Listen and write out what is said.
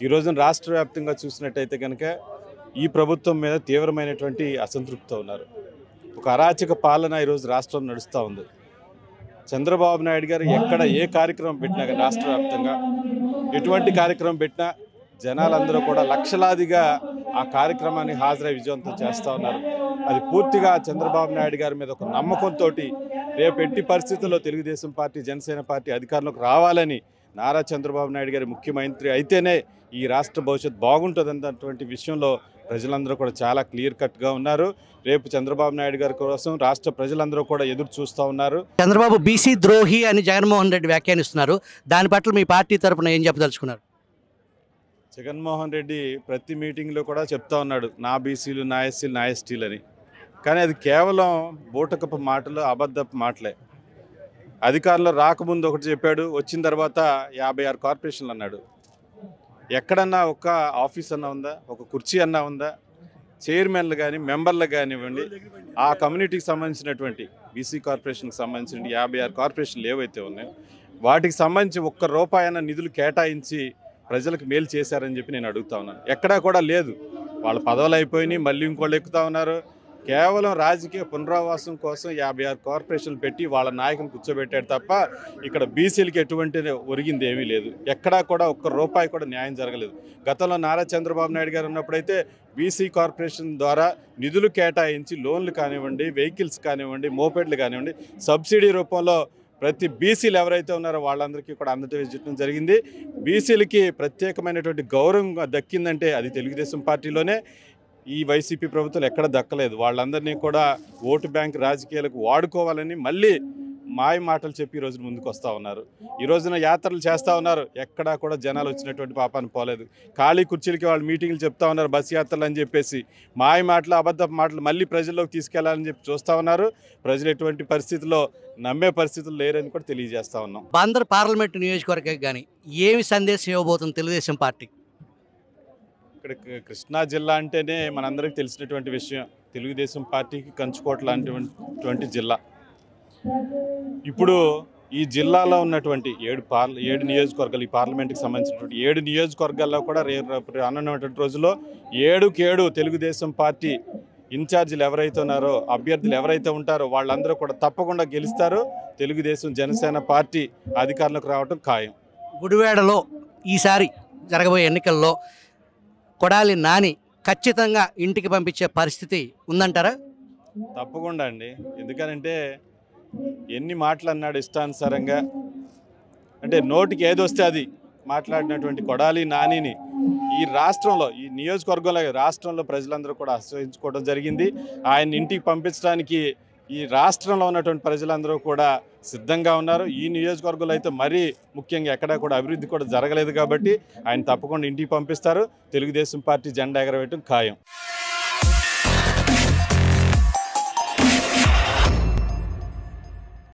ఈ రోజున రాష్ట్ర వ్యాప్తంగా చూసినట్టయితే కనుక ఈ ప్రభుత్వం మీద తీవ్రమైనటువంటి అసంతృప్తితో ఉన్నారు. ఒక అరాచక పాలన ఈరోజు రాష్ట్రంలో నడుస్తూ ఉంది. చంద్రబాబు నాయుడు గారు ఎక్కడ ఏ కార్యక్రమం పెట్టినా కానీ రాష్ట్ర వ్యాప్తంగా ఎటువంటి కార్యక్రమం పెట్టినా జనాలందరూ కూడా లక్షలాదిగా ఆ కార్యక్రమాన్ని హాజరై విజయవంతం చేస్తూ ఉన్నారు. అది పూర్తిగా చంద్రబాబు నాయుడు గారి మీద ఒక నమ్మకంతో రేపు ఎట్టి పరిస్థితుల్లో తెలుగుదేశం పార్టీ, జనసేన పార్టీ అధికారంలోకి రావాలని నారా చంద్రబాబు నాయుడు గారి ముఖ్యమంత్రి అయితేనే ఈ రాష్ట్ర భవిష్యత్తు బాగుంటుందన్నటువంటి విషయంలో ప్రజలందరూ కూడా చాలా క్లియర్ కట్గా ఉన్నారు. రేపు చంద్రబాబు నాయుడు గారి కోసం రాష్ట్ర ప్రజలందరూ కూడా ఎదురు చూస్తూ ఉన్నారు. చంద్రబాబు బీసీ ద్రోహి అని జగన్మోహన్ రెడ్డి వ్యాఖ్యానిస్తున్నారు. దాని పట్ల మీ పార్టీ తరఫున ఏం చెప్పదలుచుకున్నారు? జగన్మోహన్ రెడ్డి ప్రతి మీటింగ్లో కూడా చెప్తా ఉన్నాడు, నా బీసీలు, నా ఎస్సీలు, నా ఎస్టీలు అని. కానీ అది కేవలం బూటకపు మాటలు, అబద్ధపు మాటలే. అధికారంలో రాకముందు ఒకటి చెప్పాడు, వచ్చిన తర్వాత 56 కార్పొరేషన్లు అన్నాడు. ఎక్కడన్నా ఒక ఆఫీస్ అన్నా ఉందా? ఒక కుర్చీ అన్నా ఉందా? చైర్మన్లు కానీ మెంబర్లు కానివ్వండి, ఆ కమ్యూనిటీకి సంబంధించినటువంటి బీసీ కార్పొరేషన్కి సంబంధించిన 56 కార్పొరేషన్లు ఏవైతే ఉన్నాయో వాటికి సంబంధించి ఒక్క రూపాయన నిధులు కేటాయించి ప్రజలకు మేలు చేశారని చెప్పి నేను అడుగుతా ఉన్నాను. ఎక్కడా కూడా లేదు. వాళ్ళ పదవులు అయిపోయినాయి, మళ్ళీ ఇంకోళ్ళు ఎక్కుతా ఉన్నారు. కేవలం రాజకీయ పునరావాసం కోసం 56 కార్పొరేషన్లు పెట్టి వాళ్ళ నాయకులు కూర్చోబెట్టాడు తప్ప ఇక్కడ బీసీలకి ఎటువంటి ఒరిగింది ఏమీ లేదు. ఎక్కడా కూడా ఒక్క రూపాయి కూడా న్యాయం జరగలేదు. గతంలో నారా చంద్రబాబు నాయుడు గారు ఉన్నప్పుడైతే బీసీ కార్పొరేషన్ ద్వారా నిధులు కేటాయించి లోన్లు కానివ్వండి, వెహికల్స్ కానివ్వండి, మోపెడ్లు కానివ్వండి, సబ్సిడీ రూపంలో ప్రతి బీసీలు ఎవరైతే ఉన్నారో వాళ్ళందరికీ కూడా అందజేయడం జరిగింది. బీసీలకి ప్రత్యేకమైనటువంటి గౌరవం దక్కిందంటే అది తెలుగుదేశం పార్టీలోనే. ఈ వైసీపీ ప్రభుత్వం ఎక్కడ దక్కలేదు. వాళ్ళందరినీ కూడా ఓటు బ్యాంక్ రాజకీయాలకు వాడుకోవాలని మళ్ళీ మాయ మాటలు చెప్పి ఈ రోజున ముందుకు వస్తూ ఉన్నారు. ఈ రోజున యాత్రలు చేస్తూ ఉన్నారు. ఎక్కడా కూడా జనాలు వచ్చినటువంటి పాపాన్ని పోలేదు. ఖాళీ కుర్చీలకి వాళ్ళు మీటింగ్లు చెప్తా ఉన్నారు, బస్ యాత్రలు అని చెప్పేసి మాయ మాటలు, అబద్ధపు మాటలు మళ్ళీ ప్రజల్లోకి తీసుకెళ్లాలని చెప్పి చూస్తూ ఉన్నారు. ప్రజలు ఎటువంటి పరిస్థితుల్లో నమ్మే పరిస్థితులు లేరని కూడా తెలియజేస్తా ఉన్నాం. బందర్ పార్లమెంటు నియోజకవర్గం కానీ ఏమి సందేశం ఇవ్వబోతుంది తెలుగుదేశం పార్టీ? ఇక్కడ కృష్ణా జిల్లా అంటేనే మనందరికీ తెలిసినటువంటి విషయం. తెలుగుదేశం పార్టీకి కంచుకోట లాంటిటువంటి జిల్లా. ఇప్పుడు ఈ జిల్లాలో ఉన్నటువంటి 7 నియోజకవర్గాలు, ఈ పార్లమెంట్కి సంబంధించినటువంటి 7 నియోజకవర్గాల్లో కూడా రానున్నటువంటి రోజుల్లో 7 తెలుగుదేశం పార్టీ ఇన్ఛార్జీలు ఎవరైతే ఉన్నారో, అభ్యర్థులు ఎవరైతే ఉంటారో వాళ్ళందరూ కూడా తప్పకుండా గెలుస్తారు. తెలుగుదేశం, జనసేన పార్టీ అధికారంలోకి రావడం ఖాయం. గుడివాడలో ఈసారి జరగబోయే ఎన్నికల్లో కొడాలి నాని ఖచ్చితంగా ఇంటికి పంపించే పరిస్థితి ఉందంటారా? తప్పకుండా అండి. ఎందుకనంటే ఎన్ని మాటలు అన్నాడు ఇష్టానుసారంగా, అంటే నోటికి ఏదొస్తే అది మాట్లాడినటువంటి కొడాలి నానిని ఈ రాష్ట్రంలో, ఈ నియోజకవర్గంలో, రాష్ట్రంలో ప్రజలందరూ కూడా ఆశ్రయించుకోవడం జరిగింది. ఆయన ఇంటికి పంపించడానికి ఈ రాష్ట్రంలో ఉన్నటువంటి ప్రజలందరూ కూడా సిద్ధంగా ఉన్నారు. ఈ నియోజకవర్గంలో అయితే మరీ ముఖ్యంగా ఎక్కడా కూడా అభివృద్ధి కూడా జరగలేదు కాబట్టి ఆయన తప్పకుండా ఇంటికి పంపిస్తారు. తెలుగుదేశం పార్టీ జెండా ఎగరవేయడం ఖాయం.